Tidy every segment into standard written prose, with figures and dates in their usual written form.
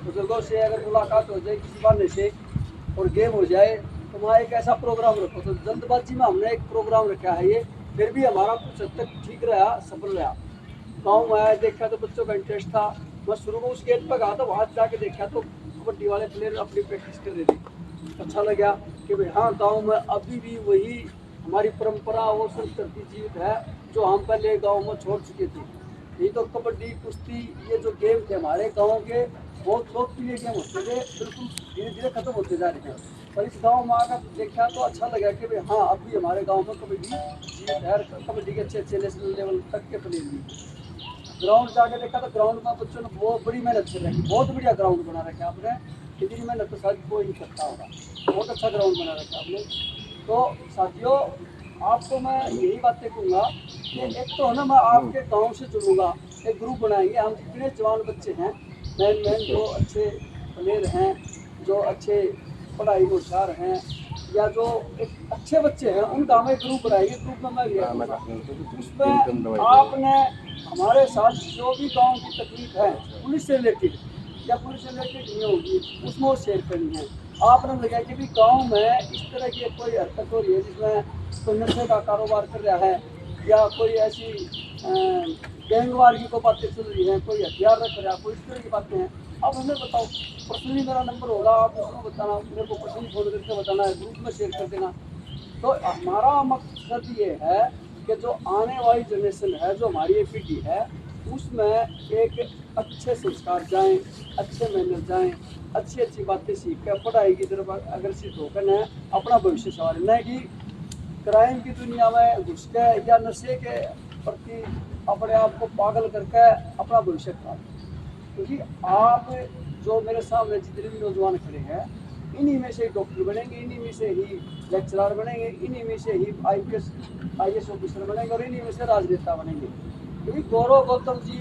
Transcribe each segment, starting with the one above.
बुजुर्गों से अगर मुलाकात हो जाए किसी बहाने से और गेम हो जाए तो वहाँ एक ऐसा प्रोग्राम रखो। तो जल्दबाजी में हमने एक प्रोग्राम रखा है ये, फिर भी हमारा कुछ हद तक ठीक रहा, सफल रहा। गाँव में आया, देखा तो बच्चों का इंटरेस्ट था। मैं शुरू में उस गेट पर गया तो वहाँ जाके देखा तो कबड्डी वाले प्लेयर अपनी प्रैक्टिस कर रहे थे। अच्छा लगा कि भाई हाँ, गाँव में अभी भी वही हमारी परंपरा और संस्कृति जीवित है जो हम पहले गाँव में छोड़ चुके थे। नहीं तो कबड्डी, कुश्ती, ये जो गेम थे हमारे गाँव के बहुत लोकप्रिय गेम होते थे, बिल्कुल धीरे धीरे खत्म होते जा रहे हैं। पर इस गाँव में आकर देखा तो अच्छा लगा कि भाई हाँ, अब भी हमारे गाँव में कबड्डी जीवित है। कबड्डी के अच्छे अच्छे नेशनल लेवल तक के प्लेयर भी। ग्राउंड जाके देखा तो ग्राउंड में बच्चों ने बहुत बड़ी मेहनत कर रखी, बहुत बढ़िया ग्राउंड बना रखा आपने। इतनी मेहनत तो शायद कोई नहीं करता होगा, बहुत अच्छा ग्राउंड बना रखा आपने। तो साथियों, आपको मैं यही बातें कहूँगा कि एक तो है ना, मैं आपके गांव से जुड़ूंगा, एक ग्रुप बनाएंगे हम, जितने जवान बच्चे हैं, मैन जो अच्छे प्लेयर हैं, जो अच्छे पढ़ाई में होशियार हैं, या जो एक अच्छे बच्चे हैं, उनका हम एक ग्रुप बनाएंगे। ग्रुप में मैं भी रहूँगा। उसमें आपने हमारे साथ जो भी गांव की तकलीफ है पुलिस से रिलेटेड या पुलिस से रिलेटेड नहीं होगी, उसमें वो शेयर करनी है। आपने लगा कि भी गांव में इस तरह की कोई हरकत हो रही है जिसमें कोई नशे का कारोबार कर रहा है, या कोई ऐसी गैंगवार की को बातें चल रही हैं, कोई हथियार रख रहा है, कोई इस तरह की बातें हैं, आप हमें बताओ। पर्सनली मेरा नंबर होगा, आप उसको बताना, मेरे को पर्सनली फोन करके बताना है, ग्रुप में शेयर कर देना। तो हमारा मकसद ये है कि जो आने वाली जनरेशन है, जो हमारी ये पीढ़ी है, उसमें एक अच्छे संस्कार जाएं, अच्छे मैनर जाएं, अच्छी अच्छी बातें सीख कर पढ़ाई की तरफ अग्रसित होकर न अपना भविष्य संवारें, न कि क्राइम की दुनिया में घुस के या नशे के प्रति अपने आप को पागल करके अपना भविष्य खराब। क्योंकि आप जो मेरे सामने जितने भी नौजवान खड़े हैं, इन्हीं में से डॉक्टर बनेंगे, इन्हीं में से ही लेक्चरर बनेंगे, इन्हीं में से ही आईएएस ऑफिसर बनेंगे, और इन्हीं में से राजनेता बनेंगे। क्योंकि गौरव गौतम जी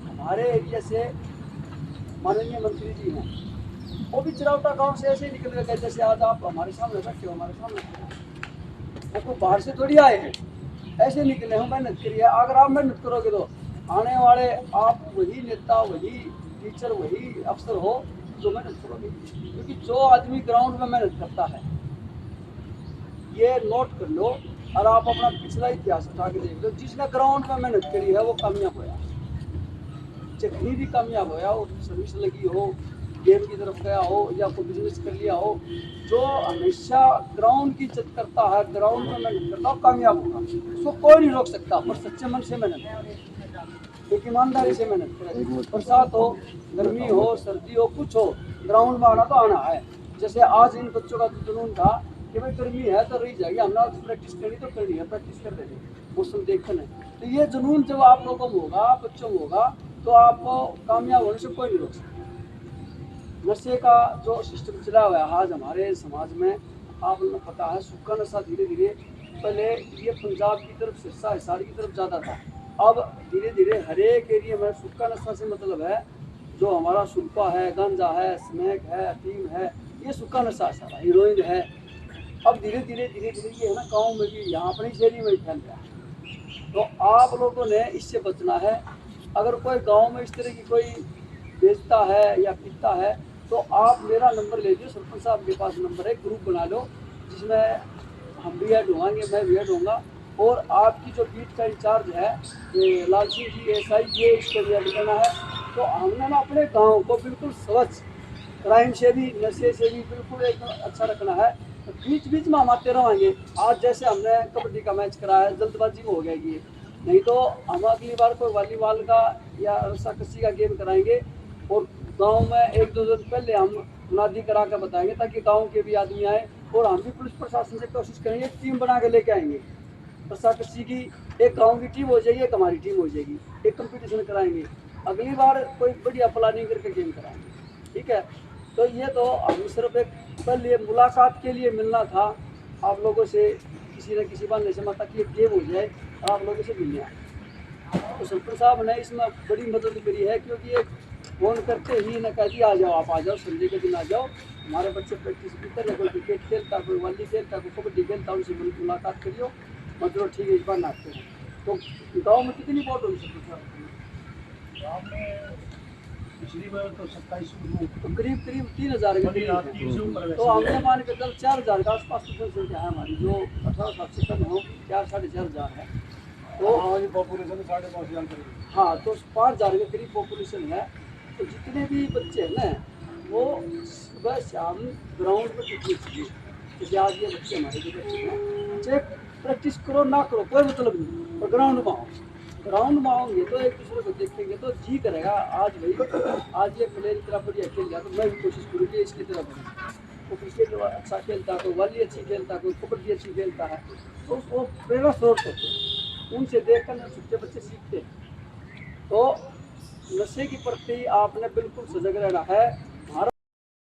हमारे एरिया से माननीय मंत्री जी हैं, वो भी चिरावटा गांव से ऐसे ही निकल गए जैसे आज आप हमारे सामने बैठे हो, हमारे सामने। वो कोई बाहर से थोड़ी आए हैं, ऐसे निकले हो, मेहनत करिए। अगर आप मेहनत करोगे तो आने वाले आप वही नेता, वही टीचर, वही अफसर हो जो मेहनत करोगे। क्योंकि जो आदमी ग्राउंड में मेहनत करता है, ये नोट कर लो, और आप अपना पिछला इतिहास उठा के देख लो, जिसने ग्राउंड में मेहनत करी है वो कामयाब होया, जितनी भी कामयाब होया, वो सर्विस लगी हो, गेम की तरफ गया हो, या कोई बिजनेस कर लिया हो। जो हमेशा ग्राउंड की इज्जत करता है, ग्राउंड में मेहनत करता है, कामयाब होगा। उसको कोई नहीं रोक सकता, पर सच्चे मन से मेहनत, एक ईमानदारी से मेहनत करें। बरसात हो, गर्मी हो, सर्दी हो, कुछ हो, ग्राउंड में आना तो आना है। जैसे आज इन बच्चों का जुनून था कि भाई गर्मी है तो रही जाएगी, हमने आज प्रैक्टिस करनी तो करनी है, प्रैक्टिस कर देंगे, मौसम देखकर है। तो ये जुनून जब आप लोगों में होगा, बच्चों में होगा, तो आपको कामयाब होने से कोई नहीं रोक सकता। नशे का जो सिस्टम चला हुआ है आज हमारे समाज में, आप लोगों को पता है, सूखा नशा धीरे धीरे, पहले ये पंजाब की तरफ, सिरसा हिसार की तरफ ज़्यादा था। अब धीरे धीरे हर एक एरिया में सूखा नशा से मतलब है जो हमारा सुल्फा है, गांजा है, स्मैक है, अफीम है, ये सूखा नशा सारा, हीरोइन है। अब धीरे धीरे धीरे धीरे ये है ना, गाँव में भी, यहाँ अपनी शहरी में भी फैल रहा है। तो आप लोगों ने इससे बचना है। अगर कोई गांव में इस तरह की कोई बेचता है या पीता है, तो आप मेरा नंबर ले लीजिए, सरपंच साहब के पास नंबर है, ग्रुप बना लो, जिसमें हम भी ऐड होंगे, मैं भी ऐड होऊंगा। और आपकी जो बीट का इंचार्ज है, ये लाल सिंह जी एसआई, ये इसको भी ऐड करना है। तो हमने ना अपने गाँव को बिल्कुल स्वच्छ, क्राइम से भी, नशे से भी बिल्कुल एकदम अच्छा रखना है। तो बीच बीच में हम आते रहेंगे। आज जैसे हमने कबड्डी का मैच कराया, जल्दबाजी में हो गया ये, नहीं तो हम अगली बार कोई वॉलीबॉल का या रस्साकसी का गेम कराएंगे, और गांव में एक दो दिन पहले हम मुनादी करा कर बताएंगे, ताकि गांव के भी आदमी आए। और हम भी पुलिस प्रशासन से कोशिश करेंगे, टीम बना के लेके आएंगे रस्साकसी की। एक गांव की टीम हो जाएगी, एक हमारी टीम हो जाएगी, एक कंपटीशन कराएंगे। अगली बार कोई बढ़िया प्लानिंग करके गेम कराएंगे, ठीक है। तो ये तो हम सिर्फ एक पहले मुलाकात के लिए मिलना था आप लोगों से, किसी न किसी बहाने से, मतलब कि एक गेम हो जाए और आप लोगों से मिलने आए। तो सरपंच साहब ने इसमें बड़ी मदद करी है, क्योंकि एक फ़ोन करते ही न कह दिया आ जाओ, आप आ जाओ, संडे के दिन आ जाओ, हमारे बच्चे प्रैक्टिस भी कर रहे, कोई क्रिकेट खेलता, कोई वॉली खेलता, कोई कबड्डी खेलता, उनसे मुलाकात करियो। मतलब ठीक है, इस बार नाचते हैं। तो गाँव में कितनी वोट होगी सरपंच साहब? गाँव में पिछली बार तो 2700 तो करीब करीब 3000 के करीब है। 3 से ऊपर तो हमने मान के चल 4000 के आसपास की जनसंख्या है हमारी, जो 18 साल से कम हो 4-4.5 है। तो हमारी पॉपुलेशन 5,500 करीब। हाँ, तो 5000 के करीब पॉपुलेशन है। तो जितने भी बच्चे हैं ना, वो सुबह शाम ग्राउंड में टिकने चाहिए। जैसे आज ये बच्चे हमारे जो बच्चे हैं, चाहे प्रैक्टिस करो ना करो कोई मतलब नहीं, पर ग्राउंड में आओ। ग्राउंड में आओगे तो एक दूसरे को देखेंगे तो जी करेगा आज भाई, आज ये प्लेयर इतना बढ़िया खेल गया तो मैं भी कोशिश करूँगी इसकी तरह बनूँ। तो क्रिकेट अच्छा खेलता है, कोई वॉली अच्छी खेलता है, कोई कबड्डी अच्छी खेलता है, तो वो प्रेरणा स्रोत होते हैं। उनसे देख कर छोटे बच्चे सीखते हैं। तो नशे के प्रति आपने बिल्कुल सजग रहना है।